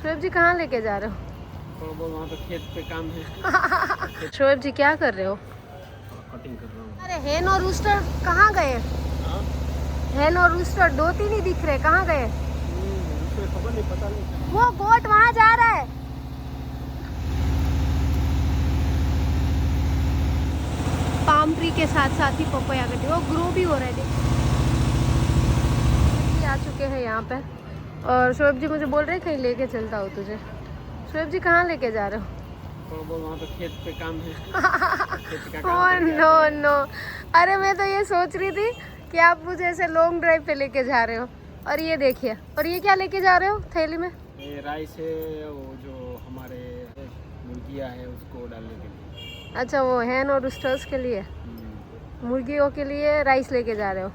शोएब जी कहाँ लेके जा रहे हो? वो वहाँ पे खेत पे काम है। शोएब जी क्या कर रहे हो? कटिंग कर रहा हूँ। अरे हेन और रूस्टर कहाँ गए? हाँ? हेन और रूस्टर दो तीन ही दिख रहे, कहाँ गए? उसमें खबर नहीं, पता नहीं। वो गोट वहाँ जा रहा है। पाम ट्री के साथ साथ ही पपाया का वो ग्रो भी हो रहा है। आ चुके हैं यहाँ पे और शोएब जी मुझे बोल रहे हैं कहीं लेके चलता हो तुझे। शोएब जी कहाँ लेके जा रहे हो? वो वहाँ पे खेत पे काम है। नो नो, अरे मैं तो ये सोच रही थी कि आप मुझे ऐसे लॉन्ग ड्राइव पे लेके जा रहे हो। और ये देखिए, और ये क्या लेके जा रहे हो थैली में? ये राइस है, वो जो हमारे मुर्गियाँ है उसको डालने के लिए। अच्छा, वो हैन और रूस्टर्स के लिए, मुर्गियों के लिए राइस लेके जा रहे हो।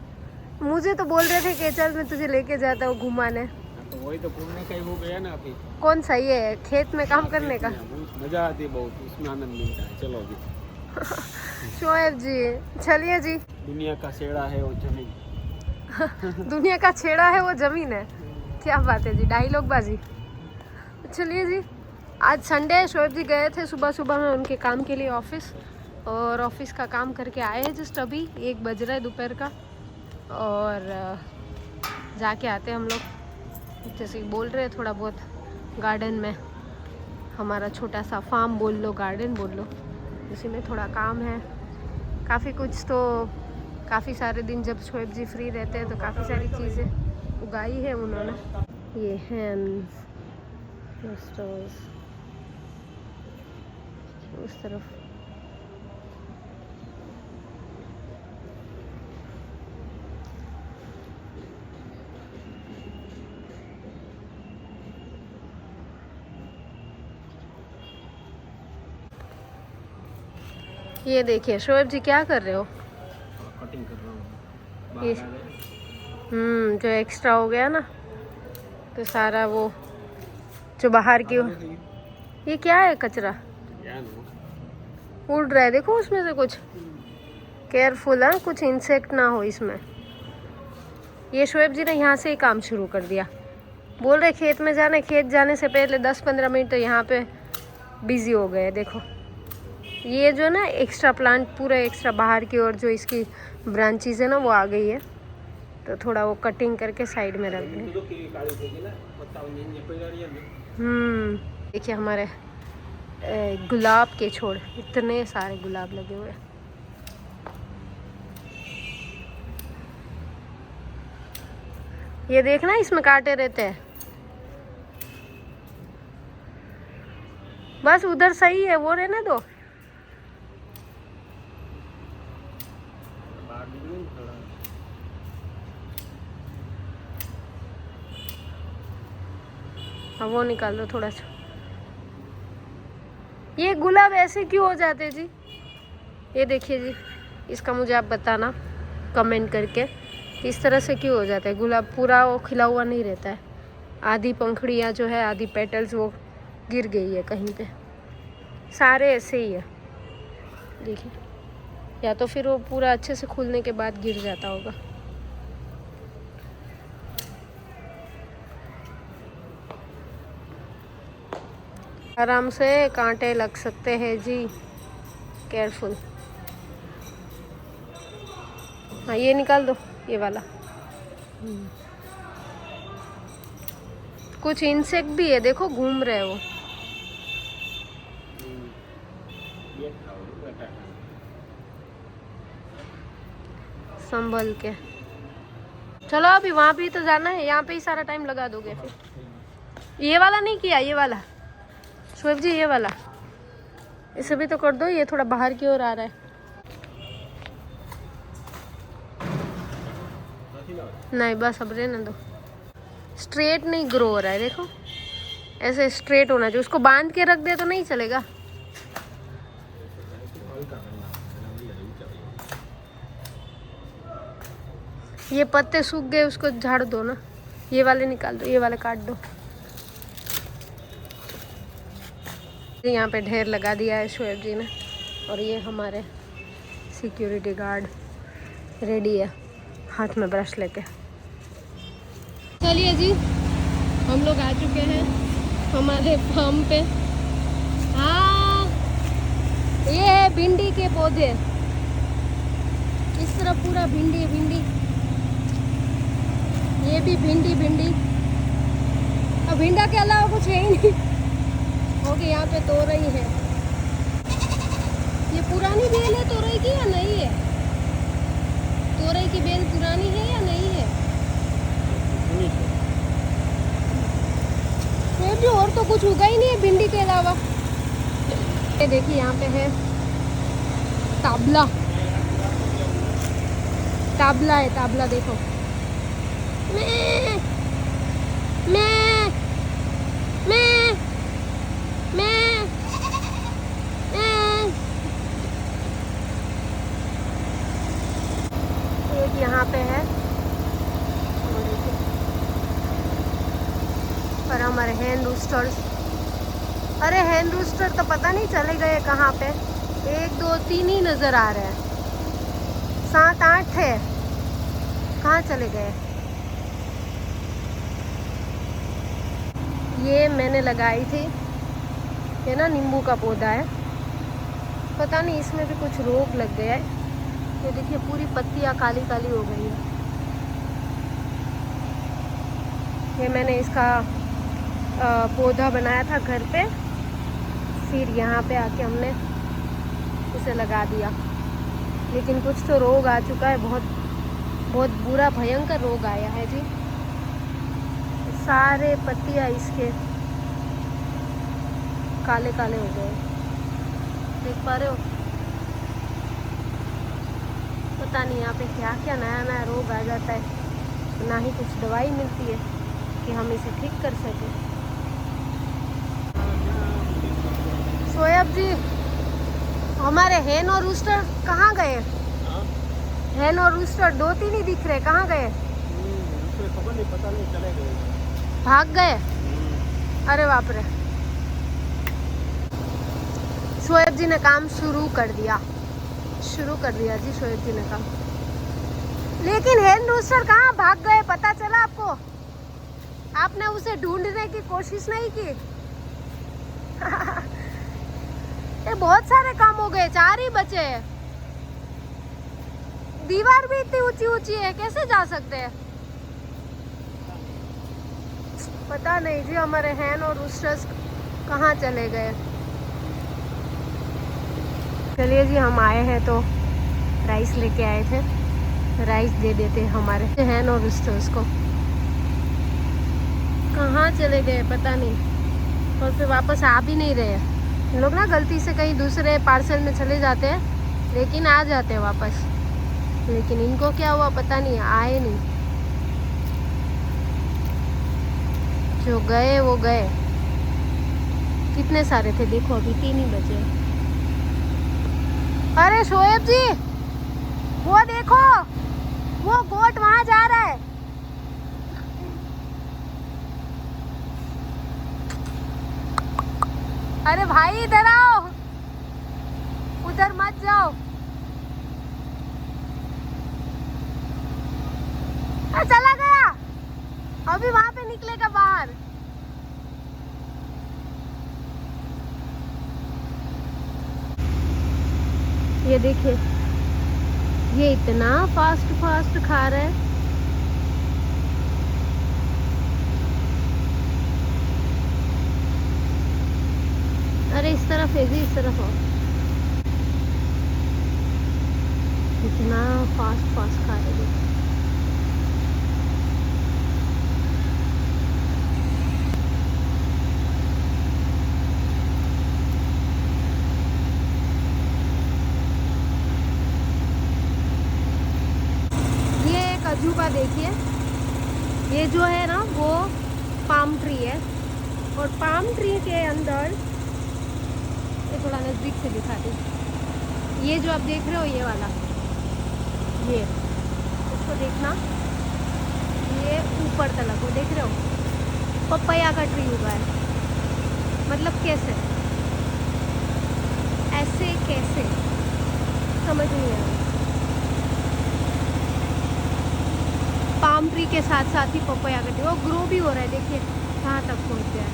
मुझे तो बोल रहे थे कि चल मैं तुझे लेके जाता हूँ घुमाने। तो वही तो घूमने का ही हो गया ना अभी। कौन सा, ये खेत में काम करने का? मजा आती है बहुत, उसमें आनंद मिलता है। चलो अभी। शोएब जी चलिए जी। दुनिया का छेड़ा है वो जमीन। दुनिया का छेड़ा है वो जमीन है, क्या बात है जी, डायलॉग बाजी। चलिए जी, आज संडे है। शोएब जी गए थे सुबह सुबह में उनके काम के लिए ऑफिस, और ऑफिस का काम करके आए हैं जस्ट अभी 1 बज रहा है दोपहर का। और जाके आते हम लोग, जैसे कि बोल रहे हैं थोड़ा बहुत गार्डन में, हमारा छोटा सा फार्म बोल लो, गार्डन बोल लो, उसी में थोड़ा काम है। काफ़ी कुछ तो, काफ़ी सारे दिन जब शोएब जी फ्री रहते हैं तो काफ़ी सारी चीज़ें उगाई है उन्होंने। ये हैंस उस तरफ। ये देखिए शोएब जी क्या कर रहे हो? कटिंग कर रहा हूँ। ये जो एक्स्ट्रा हो गया ना, तो सारा वो जो बाहर की, ये क्या है कचरा उड़ रहा है, देखो उसमें से कुछ। केयरफुल है, कुछ इंसेक्ट ना हो इसमें। ये शोएब जी ने यहाँ से ही काम शुरू कर दिया। बोल रहे खेत में जाने, खेत जाने से पहले 10-15 मिनट तो यहाँ पे बिजी हो गए। देखो ये जो ना एक्स्ट्रा प्लांट, पूरा एक्स्ट्रा बाहर की ओर जो इसकी ब्रांचेज है ना वो आ गई है, तो थोड़ा वो कटिंग करके साइड में रख दें। देखिए हमारे गुलाब के छोड़, इतने सारे गुलाब लगे हुए हैं। ये देखना इसमें कांटे रहते हैं, बस उधर सही है, वो रहने दो। हाँ वो निकाल दो थोड़ा सा। ये गुलाब ऐसे क्यों हो जाते जी? ये देखिए जी, इसका मुझे आप बताना कमेंट करके, इस तरह से क्यों हो जाता है गुलाब? पूरा वो खिला हुआ नहीं रहता है, आधी पंखुड़ियाँ जो है, आधी पेटल्स वो गिर गई है कहीं पे। सारे ऐसे ही है देखिए, या तो फिर वो पूरा अच्छे से खुलने के बाद गिर जाता होगा। आराम से कांटे लग सकते हैं जी, केयरफुल। हाँ ये निकाल दो, ये वाला। कुछ इंसेक्ट भी है, देखो घूम रहे हो। संभल के चलो, अभी वहाँ भी तो जाना है, यहाँ पे ही सारा टाइम लगा दोगे फिर। ये वाला नहीं किया, ये वाला शोएब जी, ये वाला इसे भी तो कर दो, ये थोड़ा बाहर की ओर आ रहा है। नहीं बस अब रहने दो, स्ट्रेट नहीं ग्रो हो रहा है, देखो ऐसे स्ट्रेट होना चाहिए। उसको बांध के रख दे तो नहीं चलेगा। ये पत्ते सूख गए, उसको झाड़ दो ना। ये वाले निकाल दो, ये वाले काट दो। यहाँ पे ढेर लगा दिया है शोएब जी ने, और ये हमारे सिक्योरिटी गार्ड रेडी है हाथ में ब्रश लेके। चलिए जी, हम लोग आ चुके हैं हमारे फार्म पे। हाँ, ये है भिंडी के पौधे। इस तरफ पूरा भिंडी भिंडी, ये भी भिंडी भिंडी। अब भिंडा के अलावा कुछ है ही नहीं। ओके, यहाँ पे तोरई है। ये पुरानी बेल है तोरई की या नहीं है? तोरई की बेल पुरानी है या नहीं है? फिर भी और तो कुछ उगा ही नहीं है भिंडी के अलावा। ये देखिए यहाँ पे है ताबला। ताबला है, ताबला देखो। मैं मैं मैं मैं एक यहाँ पे है और हमारे हैन रूस्टर्स। अरे हैन रूस्टर तो पता नहीं चले गए कहाँ पे। 1 2 3 ही नज़र आ रहे हैं, 7 8 है, कहाँ चले गए? ये मैंने लगाई थी, ये ना नींबू का पौधा है। पता नहीं इसमें भी कुछ रोग लग गया है। ये देखिए पूरी पत्तियाँ काली काली हो गई है। ये मैंने इसका पौधा बनाया था घर पे, फिर यहाँ पे आके हमने इसे लगा दिया। लेकिन कुछ तो रोग आ चुका है, बहुत बुरा भयंकर रोग आया है जी। सारे पत्तियाँ इसके काले काले हो गए, देख पा रहे हो? पता नहीं यहाँ पे क्या क्या नया नया रोग आ जाता है, ना ही कुछ दवाई मिलती है कि हम इसे ठीक कर सकें। सोएब जी, हमारे हैन और रूस्टर कहाँ गए? हैन और रूस्टर 2 3 ही दिख रहे, कहाँ गए? खबर नहीं, पता नहीं, चले गए, भाग गए। अरे बाप रे। शोएब जी ने काम शुरू कर दिया जी, शोएब जी ने काम। लेकिन हैन रूस्टर कहाँ भाग गए, पता चला आपको? आपने उसे ढूंढने की कोशिश नहीं की? ये बहुत सारे काम हो गए, 4 ही बचे हैं। दीवार भी इतनी ऊंची ऊंची है, कैसे जा सकते हैं? पता नहीं जी, हमारे हैन और रूस्टर्स कहाँ चले गए। चलिए जी, हम आए हैं तो राइस लेके आए थे, राइस दे देते हमारे हैन और रूस्टर्स को। कहाँ चले गए पता नहीं, और फिर वापस आ भी नहीं रहे। लोग ना गलती से कहीं दूसरे पार्सल में चले जाते हैं, लेकिन आ जाते हैं वापस। लेकिन इनको क्या हुआ पता नहीं, आए नहीं। जो गए वो गए। कितने सारे थे देखो, अभी 3 ही बचे। अरे शोएब जी, वो देखो, वो गोट वहां जा रहा है। अरे भाई इधर आओ, उधर मत जाओ। चला गया, अभी वहां पे निकलेगा बाहर। ये देखिए, ये इतना फास्ट फास्ट खा रहा है। अरे इस तरफ है जी, इस तरफ हो। इतना फास्ट फास्ट खा रहे हैं। अजूबा देखिए, ये जो है ना वो पाम ट्री है, और पाम ट्री के अंदर, ये थोड़ा नज़दीक से दिखाती, ये जो आप देख रहे हो ये वाला, ये इसको देखना, ये ऊपर तलक वो देख रहे हो, पपैया का ट्री उगा है। मतलब कैसे, ऐसे कैसे, समझ नहीं आ रहा। पाम ट्री के साथ साथ ही पपैया का ट्री, वो ग्रो भी हो रहा है। देखिए कहाँ तक पहुँच गया है।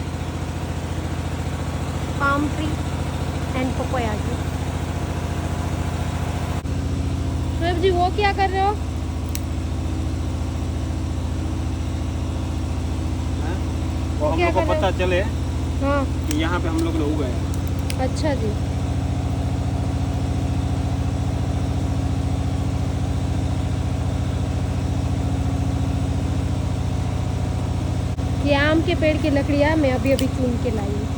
palm tree and papaya tree. Shoaib जी वो क्या कर रहे हो? वो हम क्या लोग को कर रहे पता चले हाँ कि यहाँ पे हम लोग उग गए। अच्छा जी। ये आम के पेड़ की लकड़ियाँ मैं अभी अभी चुन के लाई हूँ।